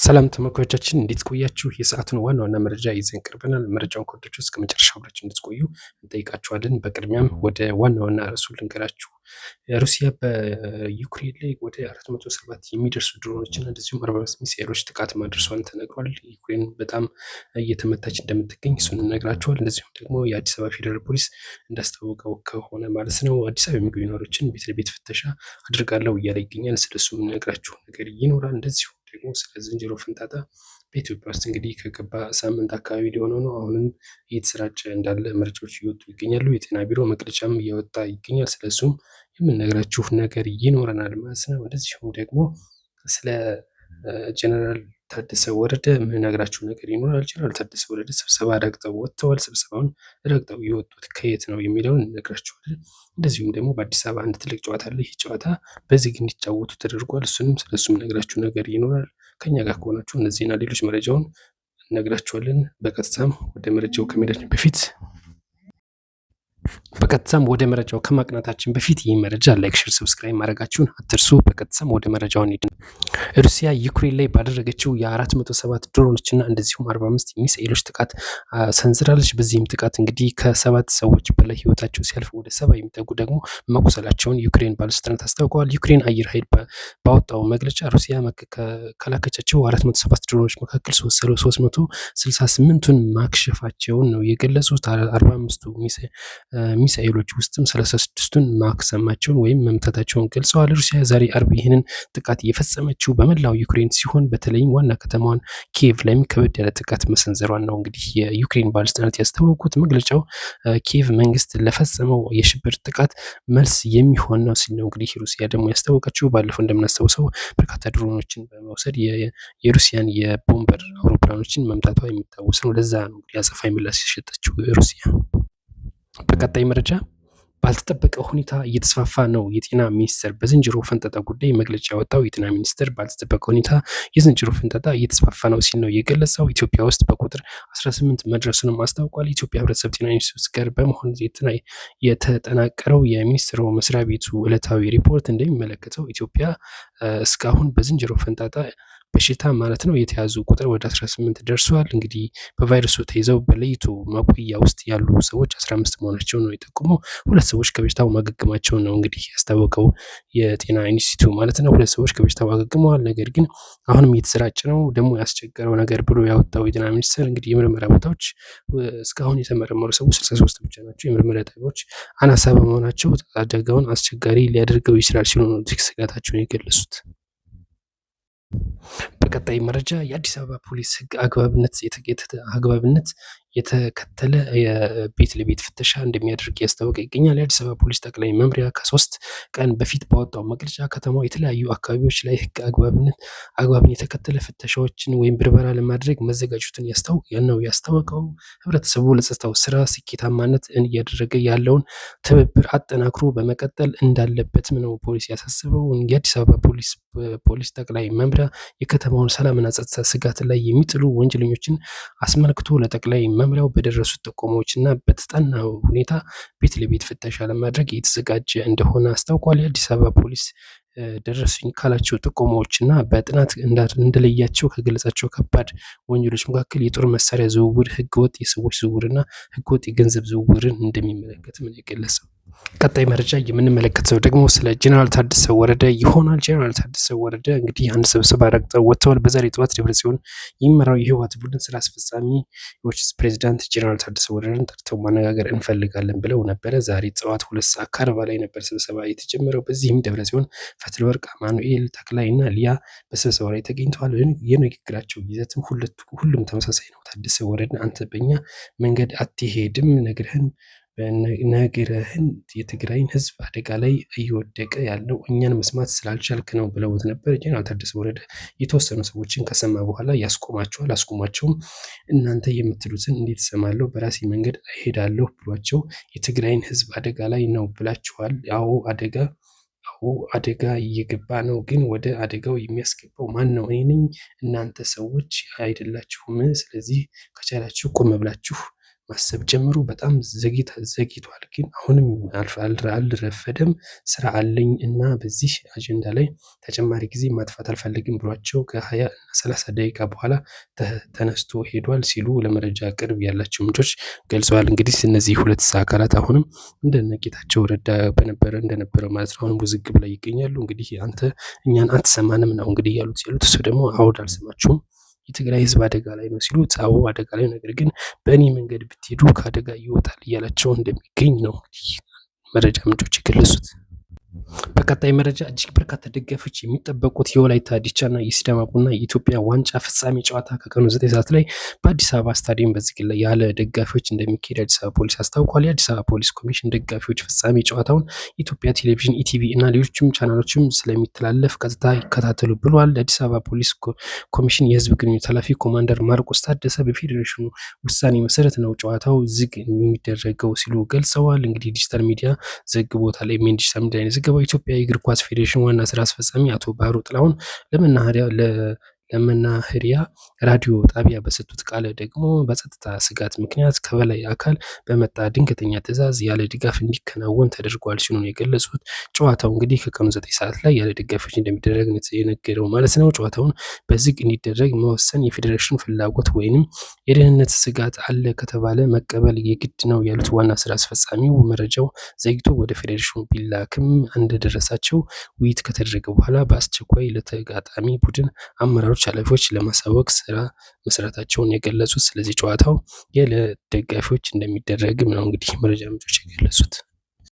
ሰላም ተመልካቾቻችን እንዴት ቆያችሁ? የሰዓቱን ዋና መረጃ ይዘን ቀርበናል። መረጃውን ከወደዳችሁ እስከ መጨረሻው አብራችሁ እንድትቆዩ እንጠይቃችኋለን። በቅድሚያም ወደ ዋና ርዕሱ ልንገራችሁ። ሩሲያ በዩክሬን ላይ ወደ 407 የሚደርሱ ድሮኖችና እንደዚሁም 45 ሚሳኤሎች ጥቃት ማድረሷን ተነግሯል። ዩክሬን በጣም እየተመታች እንደምትገኝ እሱን እነግራችኋል። እንደዚሁም ደግሞ የአዲስ አበባ ፌዴራል ፖሊስ እንዳስታወቀው ከሆነ ማለት ነው አዲስ አበባ የሚገኙ ነዋሪዎችን ቤት ለቤት ፍተሻ አድርጋለሁ እያለ ይገኛል። ስለሱም እነግራችሁ ነገር ይኖራል። እንደዚሁ ደግሞ ስለ ዝንጀሮ ፍንጣጣ በኢትዮጵያ ውስጥ እንግዲህ ከገባ ሳምንት አካባቢ ሊሆነው ነው። አሁንም እየተሰራጨ እንዳለ መረጃዎች እየወጡ ይገኛሉ። የጤና ቢሮ መግለጫም እየወጣ ይገኛል። ስለሱም የምንነግራችሁ ነገር ይኖረናል ማለት ነው። እንደዚሁም ደግሞ ስለ ጀነራል ታደሰ ወረደ የምንነግራችሁ ነገር ይኖራል። ጀነራል ታደሰ ወረደ ስብሰባ ረግጠው ወጥተዋል። ስብሰባውን ረግጠው የወጡት ከየት ነው የሚለውን እነግራችኋለን። እንደዚሁም ደግሞ በአዲስ አበባ አንድ ትልቅ ጨዋታ አለ። ይህ ጨዋታ በዝግ እንዲጫወቱ ተደርጓል። ስለሱም ነግራችሁ ነገር ይኖራል። ከኛ ጋር ከሆናችሁ እነዚህና ሌሎች መረጃውን እነግራችኋለን። በቀጥታም ወደ መረጃው ከመሄዳችን ወደ መረጃው ከማቅናታችን በፊት ይህ መረጃ ላይክ፣ ሼር፣ ሰብስክራይብ ማድረጋችሁን አትርሱ። በቀጥታም ወደ መረጃው እንሂድ። ሩሲያ ዩክሬን ላይ ባደረገችው የ407 ድሮኖችና እንደዚሁም 45 ሚሳኤሎች ጥቃት ሰንዝራለች። በዚህም ጥቃት እንግዲህ ከ7 ሰዎች በላይ ህይወታቸው ሲያልፍ ወደ 70 የሚጠጉ ደግሞ መቁሰላቸውን ዩክሬን ባለስልጣናት አስታውቀዋል። ዩክሬን አየር ኃይል ባወጣው መግለጫ ሩሲያ ከላከቻቸው 407 ድሮኖች መካከል 368ቱን ማክሸፋቸውን ነው የገለጹት። 45ቱ ሚሳኤሎች ውስጥም 36ቱን ማክሰማቸውን ወይም መምታታቸውን ገልጸዋል። ሩሲያ ዛሬ አርብ ይህንን ጥቃት የፈጸመችው በመላው ዩክሬን ሲሆን በተለይም ዋና ከተማዋን ኪየቭ ላይም ከበድ ያለ ጥቃት መሰንዘሯን ነው እንግዲህ የዩክሬን ባለስልጣናት ያስታወቁት። መግለጫው ኪየቭ መንግስት ለፈጸመው የሽብር ጥቃት መልስ የሚሆን ነው ሲል ነው እንግዲህ ሩሲያ ደግሞ ያስታወቀችው። ባለፈው እንደምናስታውሰው በርካታ ድሮኖችን በመውሰድ የሩሲያን የቦምበር አውሮፕላኖችን መምታቷ የሚታወስ ነው። ለዛ ነው እንግዲህ አጸፋዊ ምላሽ የሰጠችው ሩሲያ። በቀጣይ መረጃ ባልተጠበቀ ሁኔታ እየተስፋፋ ነው። የጤና ሚኒስቴር በዝንጀሮ ፈንጣጣ ጉዳይ መግለጫ ያወጣው የጤና ሚኒስቴር ባልተጠበቀ ሁኔታ የዝንጀሮ ፈንጣጣ እየተስፋፋ ነው ሲል ነው የገለጸው። ኢትዮጵያ ውስጥ በቁጥር 18 መድረሱንም አስታውቋል። ኢትዮጵያ ህብረተሰብ ጤና ኢንስቲትዩት ጋር በመሆን የተጠናቀረው የሚኒስቴሩ መስሪያ ቤቱ ዕለታዊ ሪፖርት እንደሚመለከተው ኢትዮጵያ እስካሁን በዝንጀሮ ፈንጣጣ በሽታ ማለት ነው የተያዙ ቁጥር ወደ 18 ደርሷል። እንግዲህ በቫይረሱ ተይዘው በለይቶ ማቆያ ውስጥ ያሉ ሰዎች 15 መሆናቸው ነው የጠቁመው። 2 ሰዎች ከበሽታው ማገገማቸውን ነው እንግዲህ ያስታወቀው የጤና ኢንስቲትዩት ማለት ነው። 2 ሰዎች ከበሽታው አገግመዋል። ነገር ግን አሁንም እየተሰራጨ ነው። ደግሞ ያስቸገረው ነገር ብሎ ያወጣው የጤና ሚኒስቴር እንግዲህ የምርመራ ቦታዎች እስካሁን የተመረመሩ ሰዎች 63 ብቻ ናቸው። የምርመራ ጣቢያዎች አናሳ በመሆናቸው አደጋውን አስቸጋሪ ሊያደርገው ይችላል ሲሉ ነው ስጋታቸውን የገለጹት። በቀጣይ መረጃ የአዲስ አበባ ፖሊስ ህግ አግባብነት የተከተለ የቤት ለቤት ፍተሻ እንደሚያደርግ ያስታወቀ ይገኛል። የአዲስ አበባ ፖሊስ ጠቅላይ መምሪያ ከ3 ቀን በፊት ባወጣው መግለጫ ከተማው የተለያዩ አካባቢዎች ላይ ህግ አግባብን የተከተለ ፍተሻዎችን ወይም ብርበራ ለማድረግ መዘጋጀቱን ያስታወቀው። ህብረተሰቡ ለጸጥታው ስራ ስኬታማነት እያደረገ ያለውን ትብብር አጠናክሮ በመቀጠል እንዳለበትም ነው ፖሊስ ያሳስበው። የአዲስ አበባ ፖሊስ ጠቅላይ መምሪያ የከተማውን ሰላምና ጸጥታ ስጋት ላይ የሚጥሉ ወንጀለኞችን አስመልክቶ ለጠቅላይ መምሪያው በደረሱት ጥቆማዎችና በተጠና ሁኔታ ቤት ለቤት ፍተሻ ለማድረግ የተዘጋጀ እንደሆነ አስታውቋል። የአዲስ አበባ ፖሊስ ደረሱኝ ካላቸው ጥቆማዎችና በጥናት እንደለያቸው ከገለጻቸው ከባድ ወንጀሎች መካከል የጦር መሳሪያ ዝውውር፣ ህገወጥ የሰዎች ዝውውርና ህገወጥ የገንዘብ ዝውውርን እንደሚመለከትም ነው የገለጸው። ቀጣይ መረጃ የምንመለከተው ደግሞ ስለ ጀነራል ታደሰ ወረደ ይሆናል። ጀነራል ታደሰ ወረደ እንግዲህ አንድ ስብሰባ ረግጠው ወጥተዋል። በዛሬ ጠዋት ደብረጽዮን የሚመራው የህወሓት ቡድን ስራ አስፈጻሚዎች ፕሬዚዳንት ጀነራል ታደሰ ወረደን ጠርተው ማነጋገር እንፈልጋለን ብለው ነበረ። ዛሬ ጠዋት 2:40 ላይ ነበር ስብሰባ የተጀመረው። በዚህም ደብረጽዮን፣ ፈትለወርቅ፣ አማኑኤል ተክላይ እና ሊያ በስብሰባ ላይ ተገኝተዋል። የንግግራቸው ይዘትም ሁሉም ተመሳሳይ ነው። ታደሰ ወረደ አንተ በእኛ መንገድ አትሄድም፣ ነግረህን የትግራይን ህዝብ አደጋ ላይ እየወደቀ ያለው እኛን መስማት ስላልቻልክ ነው ብለውት ነበር። ጀነራል ታደሰ ወረደ የተወሰኑ ሰዎችን ከሰማ በኋላ አስቆማቸውም። እናንተ የምትሉትን እንዴት እሰማለሁ? በራሴ መንገድ እሄዳለሁ ብሏቸው የትግራይን ህዝብ አደጋ ላይ ነው ብላችኋል። አደጋ እየገባ ነው። ግን ወደ አደጋው የሚያስገባው ማን ነው? እኔ ነኝ? እናንተ ሰዎች አይደላችሁም። ስለዚህ ከቻላችሁ ቆም ብላችሁ ማሰብ ጀምሮ በጣም ዘግይቷል። ግን አሁንም አልረፈደም፣ ስራ አለኝ እና በዚህ አጀንዳ ላይ ተጨማሪ ጊዜ ማጥፋት አልፈልግም ብሏቸው ከ20 እና 30 ደቂቃ በኋላ ተነስቶ ሄዷል ሲሉ ለመረጃ ቅርብ ያላቸው ምንጮች ገልጸዋል። እንግዲህ እነዚህ ሁለት አካላት አሁንም እንደነ ጌታቸው ረዳ እንደነበረው ማለት ነው አሁንም ውዝግብ ላይ ይገኛሉ። እንግዲህ አንተ እኛን አትሰማንም ነው እንግዲህ ያሉት እሱ ደግሞ አውድ አልሰማችሁም የትግራይ ህዝብ አደጋ ላይ ነው ሲሉት፣ አዎ አደጋ ላይ፣ ነገር ግን በእኔ መንገድ ብትሄዱ ከአደጋ ይወጣል እያላቸው እንደሚገኝ ነው እንግዲህ መረጃ ምንጮች የገለጹት። በቀጣይ መረጃ እጅግ በርካታ ደጋፊዎች የሚጠበቁት የወላይታ ዲቻና የሲዳማ ቡና የኢትዮጵያ ዋንጫ ፍጻሜ ጨዋታ ከቀኑ 9 ሰዓት ላይ በአዲስ አበባ ስታዲየም በዝግ ላይ ያለ ደጋፊዎች እንደሚካሄድ አዲስ አበባ ፖሊስ አስታውቋል። የአዲስ አበባ ፖሊስ ኮሚሽን ደጋፊዎች ፍጻሜ ጨዋታውን ኢትዮጵያ ቴሌቪዥን፣ ኢቲቪ እና ሌሎችም ቻናሎችም ስለሚተላለፍ ቀጥታ ይከታተሉ ብሏል። የአዲስ አበባ ፖሊስ ኮሚሽን የህዝብ ግንኙነት ኃላፊ ኮማንደር ማርቆስ ታደሰ በፌዴሬሽኑ ውሳኔ መሰረት ነው ጨዋታው ዝግ የሚደረገው ሲሉ ገልጸዋል። እንግዲህ ዲጂታል ሚዲያ ዘግቦታል። ዲጂታል ሚዲያ የዘገበው ኢትዮጵያ የእግር ኳስ ፌዴሬሽን ዋና ስራ አስፈጻሚ አቶ ባህሩ ጥላሁን ለመናኸሪያ ራዲዮ ጣቢያ በሰጡት ቃል ደግሞ በጸጥታ ስጋት ምክንያት ከበላይ አካል በመጣ ድንገተኛ ትዕዛዝ ያለ ድጋፍ እንዲከናወን ተደርጓል ሲሉ ነው የገለጹት። ጨዋታው እንግዲህ ከቀኑ 9 ሰዓት ላይ ያለ ደጋፊዎች እንደሚደረግ የነገረው ማለት ነው። ጨዋታውን በዝግ እንዲደረግ መወሰን የፌዴሬሽኑ ፍላጎት ወይንም የደህንነት ስጋት አለ ከተባለ መቀበል የግድ ነው ያሉት ዋና ስራ አስፈጻሚው መረጃው ዘግይቶ ወደ ፌዴሬሽኑ ቢላክም እንደደረሳቸው ውይይት ከተደረገ በኋላ በአስቸኳይ ለተጋጣሚ ቡድን አመራሮች ኃላፊዎች ለማሳወቅ ስራ መስራታቸውን የገለጹት። ስለዚህ ጨዋታው ለደጋፊዎች እንደሚደረግም ነው እንግዲህ መረጃ ምንጮች የገለጹት።